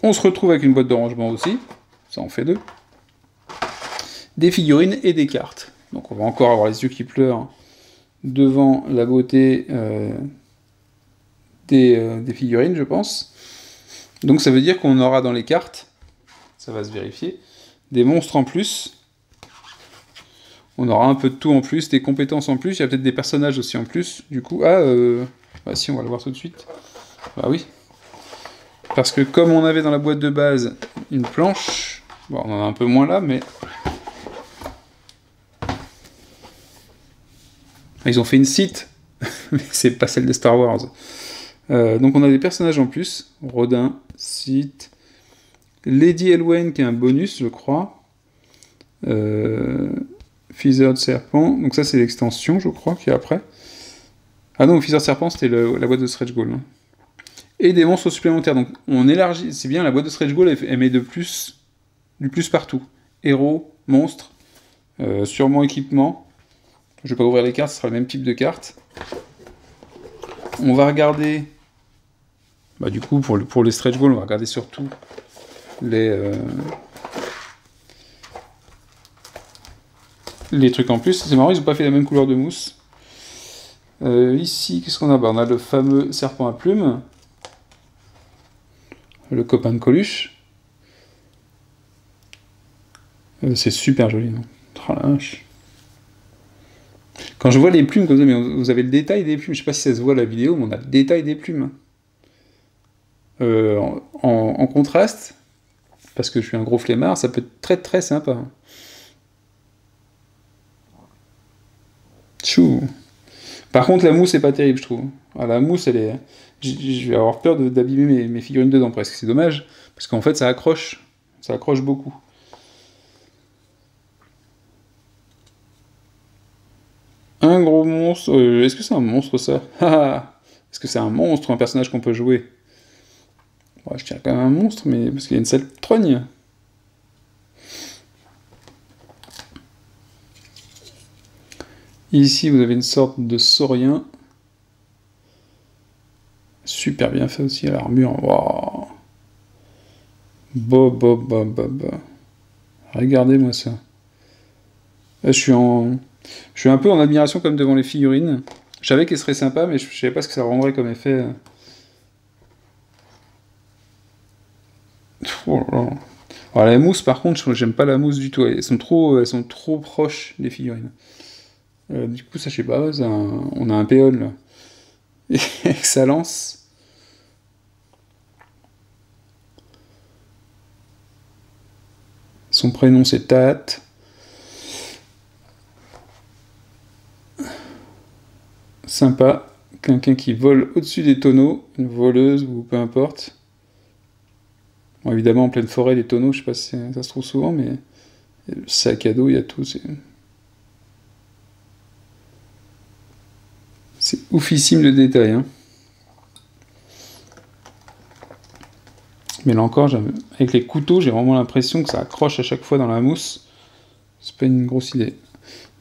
On se retrouve avec une boîte de rangement aussi. Ça en fait deux. Des figurines et des cartes. Donc on va encore avoir les yeux qui pleurent devant la beauté des figurines, je pense. Donc ça veut dire qu'on aura dans les cartes, ça va se vérifier, des monstres en plus. On aura un peu de tout en plus, des compétences en plus, il y a peut-être des personnages aussi en plus, du coup. Ah, bah si, on va le voir tout de suite. Bah oui. Parce que comme on avait dans la boîte de base une planche, Bon, on en a un peu moins là, mais... Ils ont fait une site, mais c'est pas celle de Star Wars. Donc on a des personnages en plus. Rodin, site... Lady Elwen qui est un bonus, je crois. Feathered Serpent. Donc ça, c'est l'extension, je crois, qui est après. Ah non, Feathered Serpent, c'était la boîte de stretch goal. Hein. Et des monstres supplémentaires. Donc on élargit. C'est bien, la boîte de stretch goal, elle met du plus partout. Héros, monstres, sûrement équipement. Je vais pas ouvrir les cartes, ce sera le même type de carte. On va regarder... Bah, du coup, pour les stretch goals, on va regarder surtout les trucs en plus. C'est marrant, ils n'ont pas fait la même couleur de mousse. Ici, qu'est-ce qu'on a? Bah, on a le fameux serpent à plumes. Le copain de Coluche. C'est super joli, non? Oh la vache. Quand je vois les plumes comme ça, mais vous avez le détail des plumes. Je sais pas si ça se voit à la vidéo, mais on a le détail des plumes. En contraste, parce que je suis un gros flemmard, ça peut être très très sympa. Tchou. Par contre, la mousse est pas terrible, je trouve. Ah, la mousse, elle est... Je vais avoir peur d'abîmer mes figurines dedans, presque. C'est dommage, parce qu'en fait, ça accroche. Ça accroche beaucoup. Un gros monstre... Est-ce que c'est un monstre, ça? Est-ce que c'est un monstre ou un personnage qu'on peut jouer? Ouais, je dirais quand même un monstre, mais parce qu'il y a une sale trogne. Ici, vous avez une sorte de saurien. Super bien fait aussi, à l'armure. Waouh. Regardez-moi ça. Là, je suis un peu en admiration comme devant les figurines. Je savais qu'elles seraient sympas, mais je savais pas ce que ça rendrait comme effet. Oh là là. Alors, la mousse, par contre, j'aime pas la mousse du tout. Elles sont trop proches des figurines. Du coup, ça, je sais pas, on a un péole, là. Et ça lance. Son prénom, c'est Tat. Sympa. Quelqu'un qui vole au-dessus des tonneaux. Une voleuse, ou peu importe. Bon, évidemment, en pleine forêt, les tonneaux, je sais pas si ça se trouve souvent, mais... Le sac à dos, il y a tout, c'est oufissime le détail, hein. Mais là encore, avec les couteaux, j'ai vraiment l'impression que ça accroche à chaque fois dans la mousse. C'est pas une grosse idée.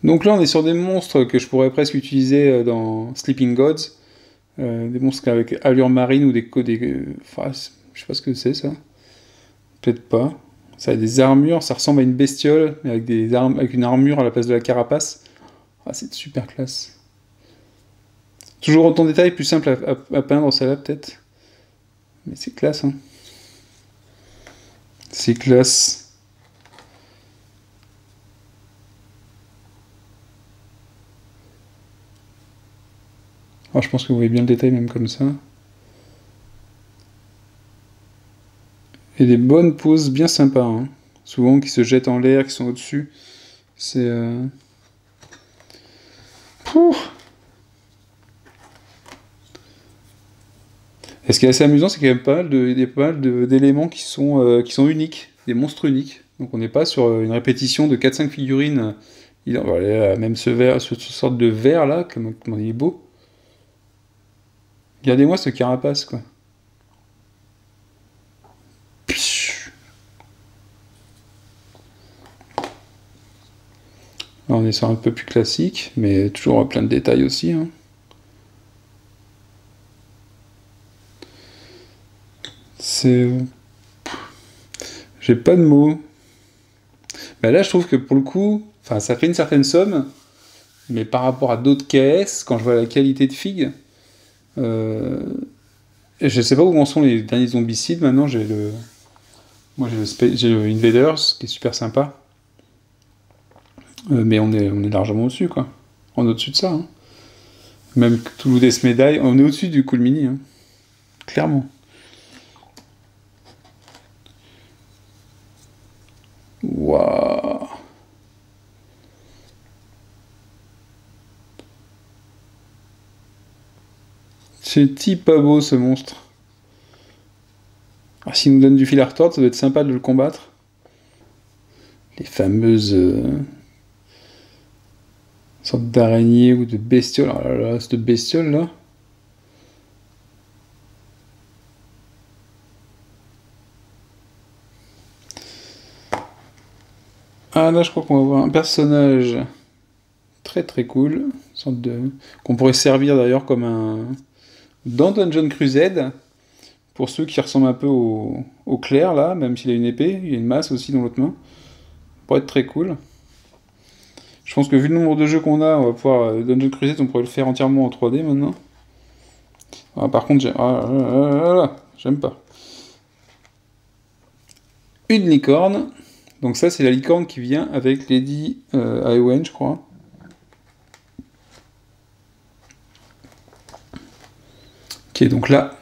Donc là, on est sur des monstres que je pourrais presque utiliser dans Sleeping Gods. Des monstres avec allure marine ou enfin, je sais pas ce que c'est, ça. Peut-être pas. Ça a des armures, ça ressemble à une bestiole, mais avec une armure à la place de la carapace. Ah, c'est super classe. Toujours autant de détails, plus simple à peindre, celle-là, peut-être. Mais c'est classe, hein. C'est classe. Alors, je pense que vous voyez bien le détail, même comme ça. Et des bonnes poses bien sympas, hein. Souvent, qui se jettent en l'air, qui sont au-dessus. C'est... Et ce qui est assez amusant, c'est qu'il y a pas mal d'éléments qui sont uniques, des monstres uniques. Donc on n'est pas sur une répétition de 4-5 figurines. Voilà, même cette sorte de verre là, comment il est beau. Regardez-moi ce carapace, quoi. Là, on est sur un peu plus classique, mais toujours plein de détails aussi, hein. J'ai pas de mots. Bah là, je trouve que pour le coup, enfin, ça fait une certaine somme, mais par rapport à d'autres KS, quand je vois la qualité de figues, je sais pas où en sont les derniers zombicides. Maintenant, moi, j'ai le Invaders, qui est super sympa. Mais on est largement au-dessus, quoi. On est au-dessus de ça, hein. Même Toulouse Death Médaille, on est au-dessus du Cool Mini, hein. Clairement. C'est pas beau ce monstre. Alors, s'il nous donne du fil à retordre, ça doit être sympa de le combattre. Les fameuses sortes d'araignées ou de bestioles. Oh là là, cette bestiole là. Ah là, je crois qu'on va voir un personnage très très cool, une sorte de qu'on pourrait servir d'ailleurs comme un dans Dungeon Crusade pour ceux qui ressemblent un peu au clerc là, même s'il a une épée, il y a une masse aussi dans l'autre main. Ça pourrait être très cool. Je pense que vu le nombre de jeux qu'on a, on va pouvoir Dungeon Crusade, on pourrait le faire entièrement en 3D maintenant. Ah, par contre, j'aime pas. Une licorne. Donc ça, c'est la licorne qui vient avec Lady Eowyn, je crois. Qui est donc là,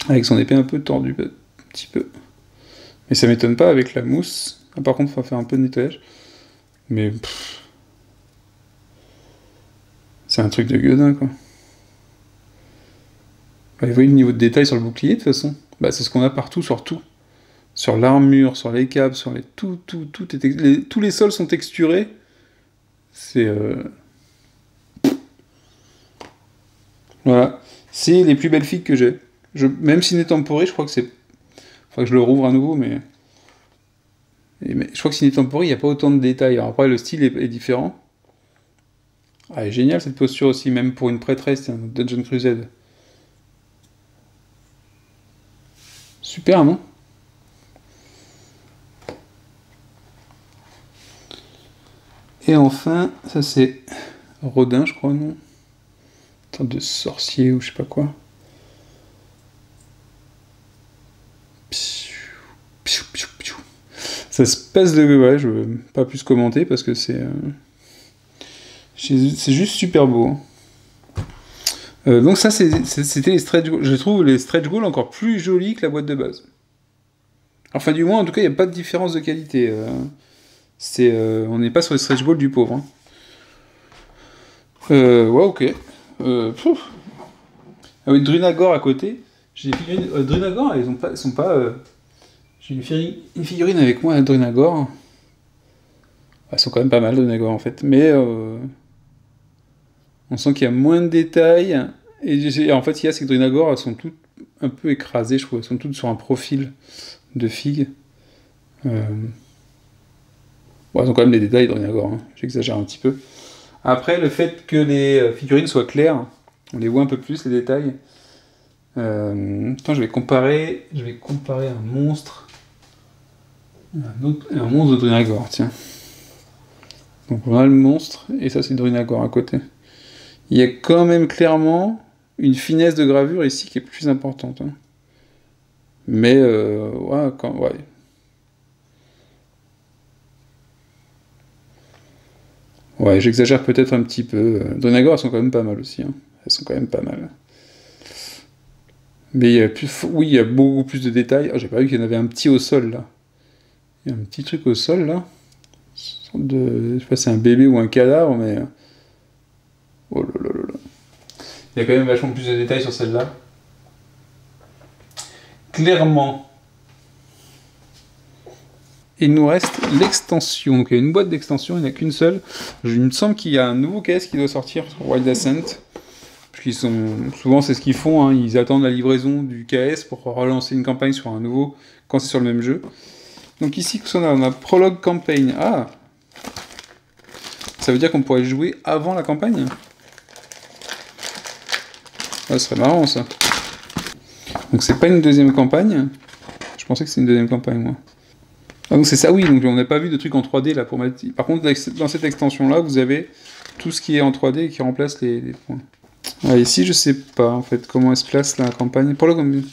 avec son épée un peu tordue, un petit peu. Mais ça m'étonne pas avec la mousse. Ah, par contre, il faut faire un peu de nettoyage. Mais c'est un truc de gueudin, quoi. Bah, vous voyez le niveau de détail sur le bouclier, de toute façon. Bah, c'est ce qu'on a partout, sur tout. Sur l'armure, sur les câbles, sur les... Tout est... Tous les sols sont texturés. C'est... Voilà. C'est les plus belles figues que j'ai. Même s'il est temporé, je crois que c'est... Faudrait que je le rouvre à nouveau, mais... Mais je crois que Ciné Tempori, il n'y a pas autant de détails. Alors après, le style est différent. Ah, elle est géniale cette posture aussi, même pour une prêtresse, tiens, Dungeon Crusade. Super, non? Et enfin, ça c'est Rodin, je crois, non? Une sorte de sorcier ou je sais pas quoi. Ça se passe de... Ouais, je veux pas plus commenter parce que c'est juste super beau. Donc ça, c'était les stretch goals. Je trouve les stretch goals encore plus jolis que la boîte de base. Enfin, du moins, en tout cas, il n'y a pas de différence de qualité. On n'est pas sur les stretch goals du pauvre. Hein. Ouais, ok. Ah oui, Drunagor à côté. J'ai des figurines. Drunagor, elles sont pas. J'ai une figurine avec moi à Drunagor. Elles sont quand même pas mal, Drunagor, en fait. Mais on sent qu'il y a moins de détails. Et en fait, ce qu'il y a, c'est que Drunagor, elles sont toutes un peu écrasées, je trouve. Elles sont toutes sur un profil de figue. Bon, elles ont quand même des détails, Drunagor. Hein. J'exagère un petit peu. Après, le fait que les figurines soient claires, on les voit un peu plus, les détails. Attends, je vais comparer un monstre. Un monstre de Drunagor, tiens. Donc on a le monstre, et ça c'est Drunagor à côté. Il y a quand même clairement une finesse de gravure ici qui est plus importante. Hein. Mais, ouais, ouais. Ouais, j'exagère peut-être un petit peu. Drunagor, elles sont quand même pas mal aussi. Hein. Elles sont quand même pas mal. Mais il y a oui, il y a beaucoup plus de détails. Oh, j'ai pas vu qu'il y en avait un petit au sol, là. Il y a un petit truc au sol, là. Je sais pas si c'est un bébé ou un cadavre, mais... Oh là là là là. Il y a quand même vachement plus de détails sur celle-là. Clairement. Il nous reste l'extension. Donc il y a une boîte d'extension, il n'y en a qu'une seule. Il me semble qu'il y a un nouveau KS qui doit sortir sur Wild Ascent. Parce qu'ils sont... Souvent c'est ce qu'ils font, hein. Ils attendent la livraison du KS pour relancer une campagne sur un nouveau quand c'est sur le même jeu. Donc ici, on a Prologue Campaign. Ah! Ça veut dire qu'on pourrait jouer avant la campagne? Ah, ce serait marrant, ça. Donc c'est pas une deuxième campagne. Je pensais que c'était une deuxième campagne, moi. Ah, donc c'est ça, oui. Donc on n'a pas vu de truc en 3D, là, pour mettre... Par contre, dans cette extension-là, vous avez tout ce qui est en 3D et qui remplace les points. Ah, ici, je sais pas, en fait, comment elle se place, la campagne. Prologue Campaign.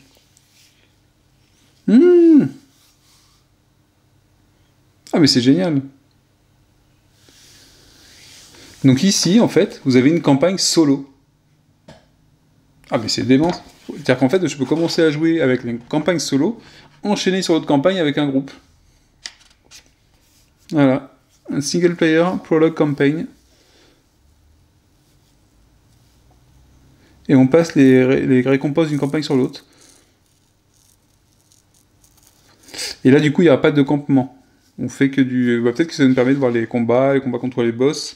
Ah, mais c'est génial. Donc ici, en fait, vous avez une campagne solo. Ah, mais c'est dément. C'est-à-dire qu'en fait, je peux commencer à jouer avec une campagne solo, enchaîner sur l'autre campagne avec un groupe. Voilà. Un single player, prologue campaign. Et on passe les récompenses d'une campagne sur l'autre. Et là, du coup, il n'y aura pas de campement. On fait que du... Bah, peut-être que ça nous permet de voir les combats contre les boss,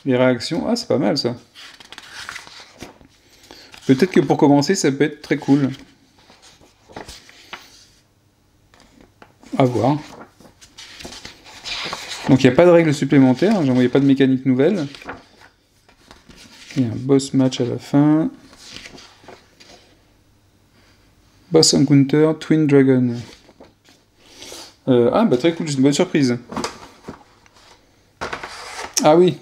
les réactions. Ah, c'est pas mal, ça. Peut-être que pour commencer, ça peut être très cool. À voir. Donc, il n'y a pas de règles supplémentaires. J'en voyais pas de mécanique nouvelle. Il y a un boss match à la fin. Boss Encounter, Twin Dragon. Ah, bah très cool, c'est une bonne surprise. Ah oui.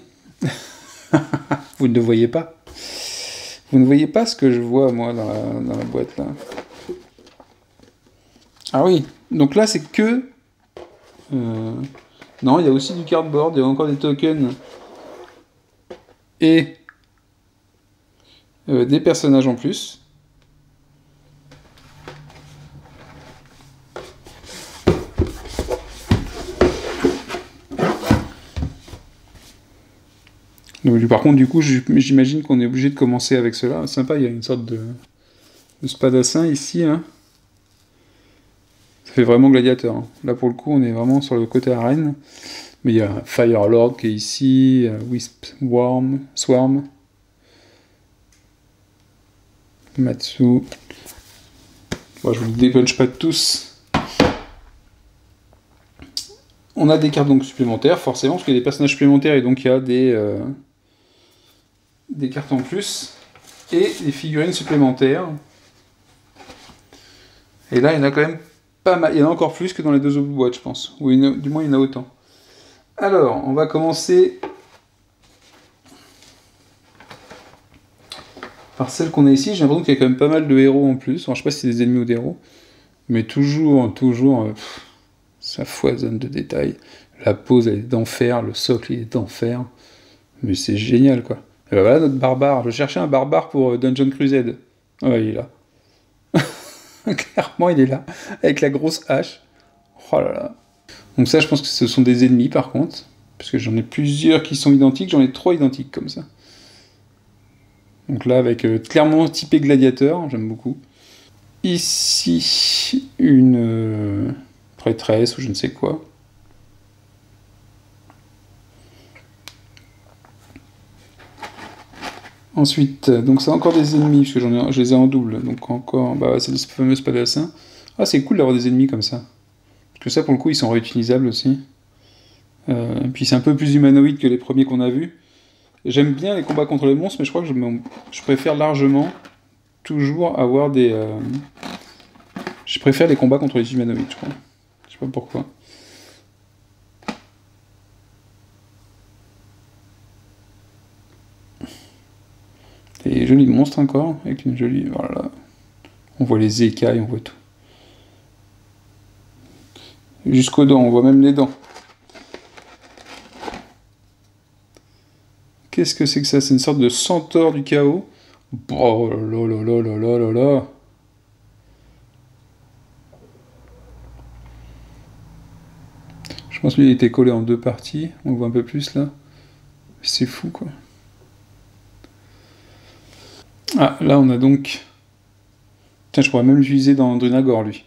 Vous ne le voyez pas. Vous ne voyez pas ce que je vois, moi, dans la boîte, là. Ah oui. Donc là, c'est que... Non, il y a aussi du cardboard, il y a encore des tokens. Et... des personnages en plus. Donc, par contre, du coup, j'imagine qu'on est obligé de commencer avec cela. C'est sympa, il y a une sorte de spadassin ici. Hein. Ça fait vraiment gladiateur. Hein. Là, pour le coup, on est vraiment sur le côté arène. Mais il y a Firelord qui est ici, Wisp Swarm, Matsu. Bon, je vous le débunch pas tous. On a des cartes donc supplémentaires, forcément, parce qu'il y a des personnages supplémentaires et donc il y a des cartes en plus. Et des figurines supplémentaires. Et là, il y en a quand même pas mal. Il y en a encore plus que dans les deux autres boîtes, je pense. Ou du moins, il y en a autant. Alors, on va commencer par celle qu'on a ici. J'ai l'impression qu'il y a quand même pas mal de héros en plus. Alors, je sais pas si c'est des ennemis ou des héros. Mais toujours, ça foisonne de détails. La pose, elle est d'enfer. Le socle, il est d'enfer. Mais c'est génial, quoi. Et ben voilà notre barbare. Je cherchais un barbare pour Dungeon Crusade. Ah ouais, il est là. Clairement, il est là. Avec la grosse hache. Oh là là. Donc ça, je pense que ce sont des ennemis, par contre. Parce que j'en ai plusieurs qui sont identiques. J'en ai 3 identiques, comme ça. Donc là, avec clairement typé gladiateur. J'aime beaucoup. Ici, une prêtresse ou je ne sais quoi. Ensuite, donc c'est encore des ennemis, parce que je les ai en double. Donc encore, bah c'est le fameux spadassin. Ah, c'est cool d'avoir des ennemis comme ça. Parce que ça, pour le coup, ils sont réutilisables aussi. Puis c'est un peu plus humanoïde que les premiers qu'on a vus. J'aime bien les combats contre les monstres, mais je crois que je préfère largement toujours avoir des... Je préfère les combats contre les humanoïdes, je crois. Je sais pas pourquoi. Des jolis monstres encore, avec une jolie... Voilà. On voit les écailles, on voit tout. Jusqu'aux dents, on voit même les dents. Qu'est-ce que c'est que ça? C'est une sorte de centaure du chaos. Oh là là là là là là là. Je pense qu'il était collé en 2 parties. On le voit un peu plus là. C'est fou quoi. Ah, là on a donc... Tiens, je pourrais même l'utiliser dans Drunagor, lui.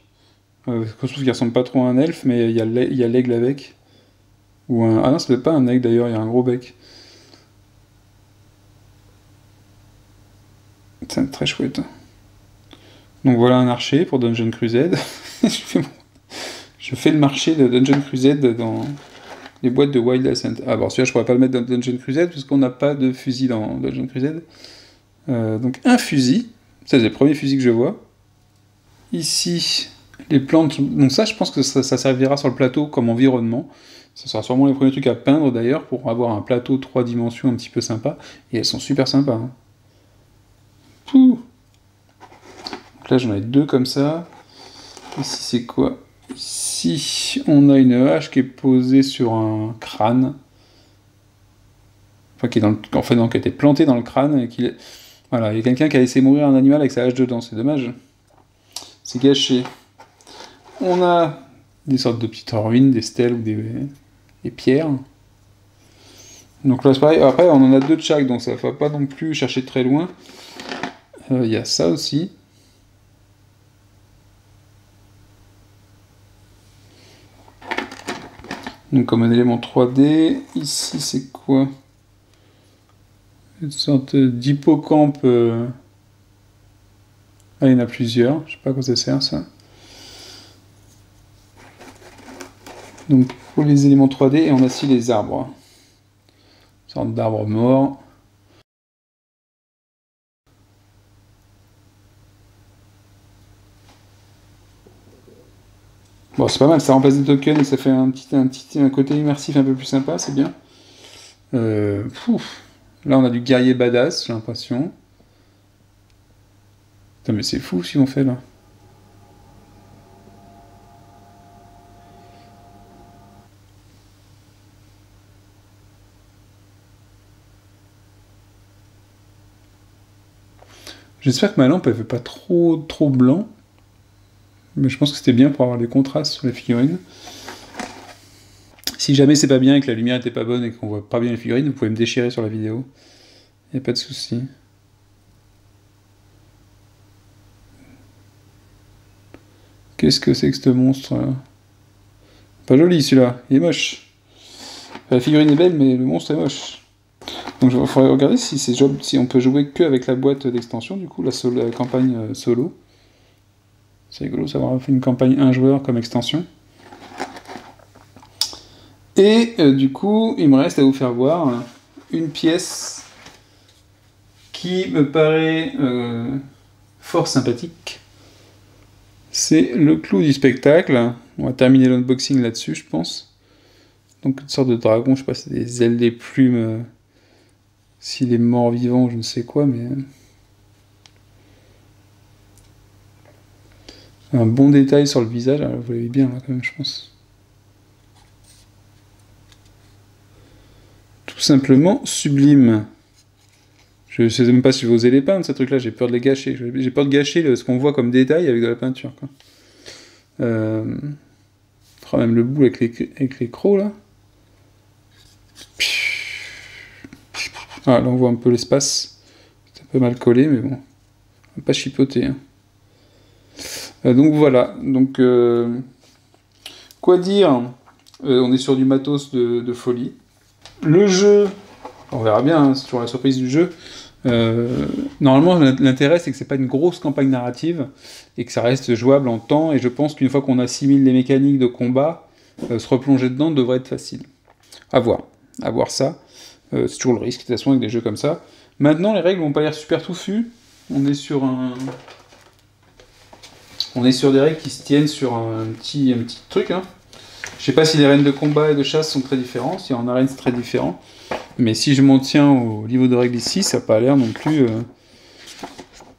Je trouve qu'il ressemble pas trop à un elfe, mais il y a l'aigle avec. Ou un... Ah non, c'est pas un aigle d'ailleurs, il y a un gros bec. C'est très chouette. Donc voilà un archer pour Dungeon Crusade. Je fais le marché de Dungeon Crusade dans les boîtes de Wild Ascent. Ah bon, celui-là je pourrais pas le mettre dans Dungeon Crusade, parce qu'on n'a pas de fusil dans Dungeon Crusade. Donc un fusil. Ça, c'est le premier fusil que je vois. Ici, les plantes... Donc ça, je pense que ça servira sur le plateau comme environnement. Ça sera sûrement les premiers trucs à peindre, d'ailleurs, pour avoir un plateau 3 dimensions un petit peu sympa. Et elles sont super sympas. Hein. Pouh. Donc là, j'en ai 2 comme ça. Ici, c'est quoi? Ici, on a une hache qui est posée sur un crâne. Enfin, qui a été plantée dans le crâne. Et voilà, il y a quelqu'un qui a laissé mourir un animal avec sa hache dedans. C'est dommage. C'est gâché. On a des sortes de petites ruines, des stèles ou des pierres. Donc là, c'est pareil. Après, on en a 2 de chaque, donc ça ne va pas non plus chercher très loin. Il y a ça aussi. Donc comme un élément 3D, ici c'est quoi? Une sorte d'hippocampe. Ah, il y en a plusieurs, je sais pas à quoi ça sert ça. Donc pour les éléments 3D, et on a aussi les arbres. Une sorte d'arbre mort. Bon, c'est pas mal, ça remplace des tokens et ça fait un côté immersif un peu plus sympa, c'est bien. Là, on a du guerrier badass, j'ai l'impression. Putain, mais c'est fou ce qu'ils ont fait là. J'espère que ma lampe elle fait pas trop blanc. Mais je pense que c'était bien pour avoir des contrastes sur les figurines. Si jamais c'est pas bien et que la lumière était pas bonne et qu'on voit pas bien les figurines, vous pouvez me déchirer sur la vidéo. Y a pas de souci. Qu'est-ce que c'est que ce monstre là? Pas joli celui-là, il est moche. La figurine est belle mais le monstre est moche. Donc il faudrait regarder si on peut jouer que avec la boîte d'extension, du coup, la campagne solo. C'est rigolo ça avoir fait une campagne 1 joueur comme extension. Et du coup, il me reste à vous faire voir une pièce qui me paraît fort sympathique. C'est le clou du spectacle. On va terminer l'unboxing là-dessus, je pense. Donc une sorte de dragon, je sais pas si c'est des ailes, des plumes, s'il est mort-vivant, je ne sais quoi, mais... Un bon détail sur le visage, alors, vous l'avez bien là quand même, je pense. Tout simplement sublime. Je ne sais même pas si vous osez les peindre, ces trucs-là, j'ai peur de les gâcher. J'ai peur de gâcher ce qu'on voit comme détail avec de la peinture, quoi. Même le bout avec les crocs, là. Ah, là, on voit un peu l'espace. C'est un peu mal collé, mais bon. On va pas chipoter, hein. Donc voilà, donc quoi dire, on est sur du matos de folie. Le jeu, on verra bien, hein, c'est toujours la surprise du jeu. Normalement, l'intérêt c'est que c'est pas une grosse campagne narrative et que ça reste jouable en temps. Et je pense qu'une fois qu'on assimile les mécaniques de combat, se replonger dedans devrait être facile. À voir ça. C'est toujours le risque de toute façon avec des jeux comme ça. Maintenant, les règles vont pas l'air super touffues. On est sur des règles qui se tiennent sur un petit truc. Hein. Je sais pas si les règles de combat et de chasse sont très différentes. Si en arène c'est très différent. Mais si je m'en tiens au niveau de règles ici, ça n'a pas l'air non plus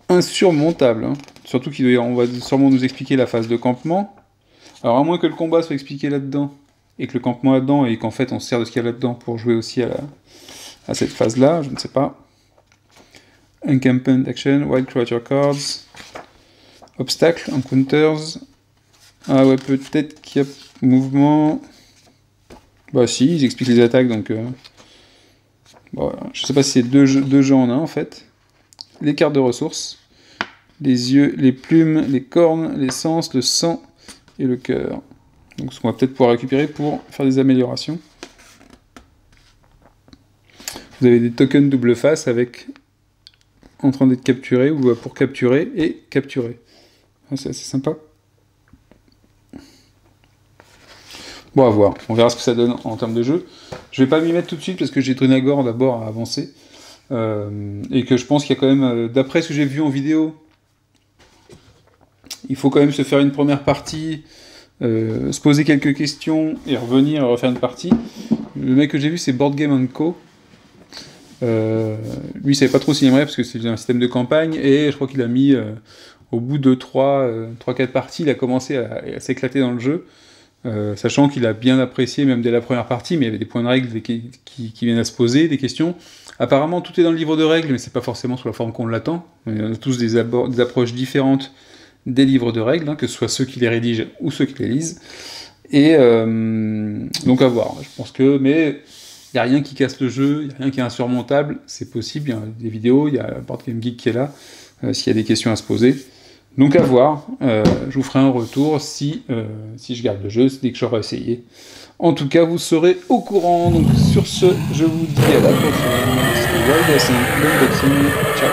insurmontable. Hein. Surtout qu'on va sûrement nous expliquer la phase de campement. Alors à moins que le combat soit expliqué là-dedans, et que le campement là-dedans, et qu'en fait on se sert de ce qu'il y a là-dedans pour jouer aussi à cette phase-là, je ne sais pas. Encampment Action, Wild Creature Cards... Obstacles, Encounters. Ah ouais, peut-être qu'il y a mouvement. Bah si, ils expliquent les attaques, donc... Bon, je sais pas si c'est deux jeux en un, en fait. Les cartes de ressources. Les yeux, les plumes, les cornes, les sens, le sang et le cœur. Donc ce qu'on va peut-être pouvoir récupérer pour faire des améliorations. Vous avez des tokens double face avec... en train d'être capturé, ou pour capturer et capturer. C'est assez sympa. Bon, à voir. On verra ce que ça donne en termes de jeu. Je vais pas m'y mettre tout de suite parce que j'ai Trinagor d'abord à avancer. Et que je pense qu'il y a quand même, d'après ce que j'ai vu en vidéo, il faut quand même se faire une première partie, se poser quelques questions et revenir refaire une partie. Le mec que j'ai vu, c'est Board Game & Co. Lui, il savait pas trop s'il aimerait parce que c'est un système de campagne et je crois qu'il a mis... au bout de 3-4 parties, il a commencé à s'éclater dans le jeu, sachant qu'il a bien apprécié même dès la première partie, mais il y avait des points de règles qui viennent à se poser, des questions. Apparemment, tout est dans le livre de règles, mais c'est pas forcément sous la forme qu'on l'attend. On a tous des approches différentes des livres de règles, hein, que ce soit ceux qui les rédigent ou ceux qui les lisent. Et donc à voir. Je pense que... Mais il n'y a rien qui casse le jeu, il n'y a rien qui est insurmontable, c'est possible, il y a des vidéos, il y a Board Game Geek qui est là. s'il y a des questions à se poser. Donc à voir, je vous ferai un retour si je garde le jeu, dès que j'aurai essayé. En tout cas, vous serez au courant. Donc sur ce, je vous dis à la prochaine. C'était Wild Unboxing. Ciao.